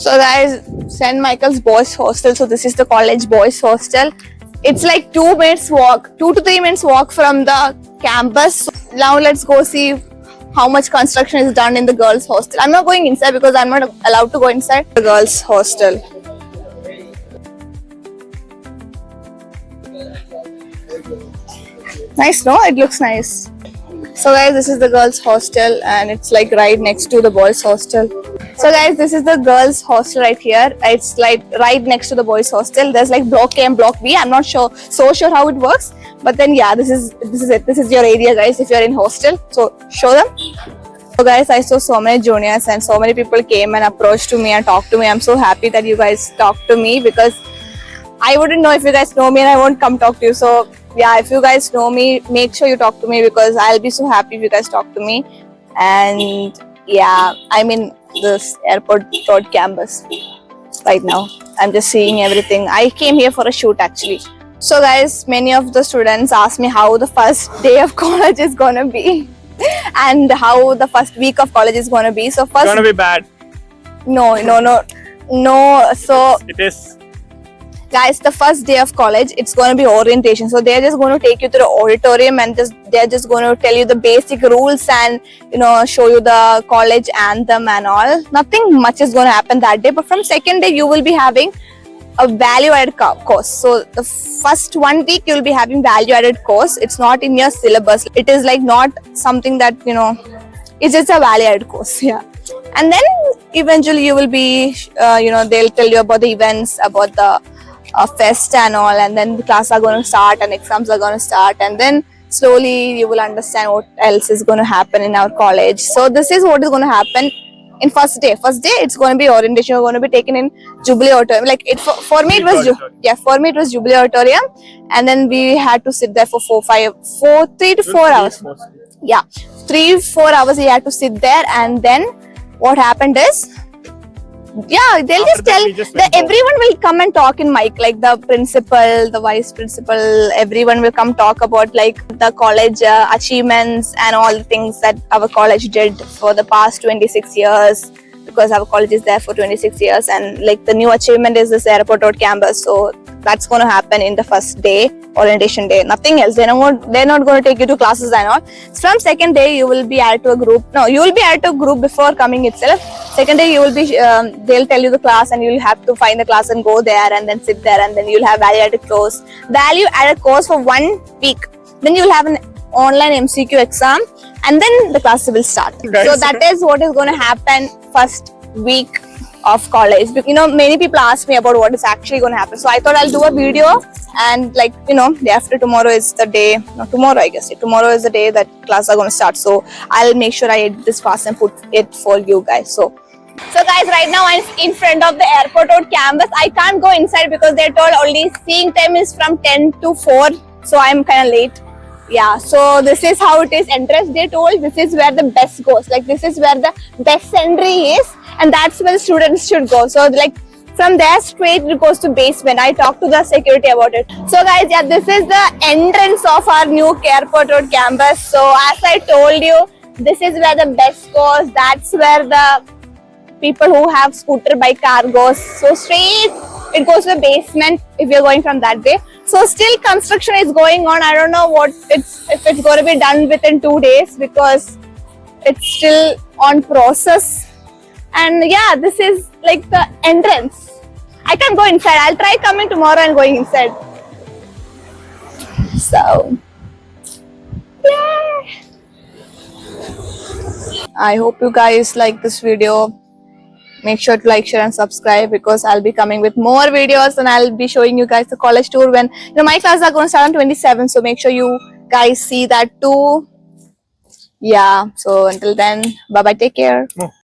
So guys, St. Michael's boys hostel. So this is the college boys hostel. It's like 2 minutes walk, 2 to 3 minutes walk from the campus. So now let's go see how much construction is done in the girls hostel. I'm not going inside because I'm not allowed to go inside the girls hostel. Nice, no? It looks nice. So guys, this is the girls hostel and it's like right next to the boys hostel. So guys, this is the girls hostel right here. It's like right next to the boys hostel. There's like block A and block B. I'm not sure how it works, but then yeah, this is it. This is your area, guys, if you're in hostel. So show them. So guys, I saw so many juniors and so many people came and approached to me and talked to me. I'm so happy that you guys talked to me because I wouldn't know if you guys know me and I won't come talk to you. So yeah, if you guys know me, make sure you talk to me because I'll be so happy if you guys talk to me. And yeah, I'm in this airport road campus right now. I'm just seeing everything. I came here for a shoot actually. So guys, many of the students asked me how the first day of college is gonna be and how the first week of college is gonna be. So first, It's gonna be bad. no. So It is. guys, the first day of college, it's going to be orientation. So they're just going to take you to the auditorium and they're just going to tell you the basic rules and show you the college anthem and all. Nothing much is going to happen that day, but from second day you will be having a value-added course. So the first 1 week you will be having value-added course. It's not in your syllabus. It is like not something that it's just a value-added course. Yeah, and then eventually you will be they'll tell you about the events, about the fest and all, and then the classes are going to start and exams are going to start, and then slowly you will understand what else is going to happen in our college. So this is what is going to happen in first day. It's going to be orientation. We're going to be taken in Jubilee Auditorium. Like for me it was Jubilee Auditorium, and then we had to sit there for 3 to 4 hours. Yeah, 3-4 hours we had to sit there, and then what happened is, yeah, they'll just tell that everyone will come and talk in mic, like the principal, the vice principal, everyone will come talk about like the college achievements and all the things that our college did for the past 26 years, because our college is there for 26 years, and like the new achievement is this airport road campus. So that's going to happen in the first day, orientation day, nothing else. They're not going to take you to classes and all. From second day you will be added to a group. No, you will be added to a group before coming itself. Second day you will be they'll tell you the class and you'll have to find the class and go there and then sit there, and then you'll have value added course for 1 week. Then you'll have an online MCQ exam, and then the class will start. Guys. So that is what is going to happen first week of college. Many people ask me about what is actually going to happen, so I thought I'll do a video, and like day after tomorrow is the day, not tomorrow I guess, tomorrow is the day that classes are going to start. So I'll make sure I edit this fast and put it for you guys. So guys, right now I'm in front of the airport road campus. I can't go inside because they're told only seeing time is from 10 to 4, so I'm kind of late. Yeah, so this is how it is. Entrance, they told this is where the best goes, like this is where the best entry is, and that's where students should go. So like from there straight it goes to basement. I talked to the security about it. So guys, yeah, this is the entrance of our new airport road campus. So as I told you, this is where the best goes. That's where the people who have scooter bike car goes. So straight it goes to the basement if you're going from that way. So still construction is going on. I don't know if it's going to be done within 2 days because it's still on process. And yeah, this is like the entrance. I can't go inside. I'll try coming tomorrow and going inside. So yeah, I hope you guys like this video. Make sure to like, share and subscribe because I'll be coming with more videos, and I'll be showing you guys the college tour when my classes are going to start on 27. So make sure you guys see that too. Yeah, so until then, bye bye, take care.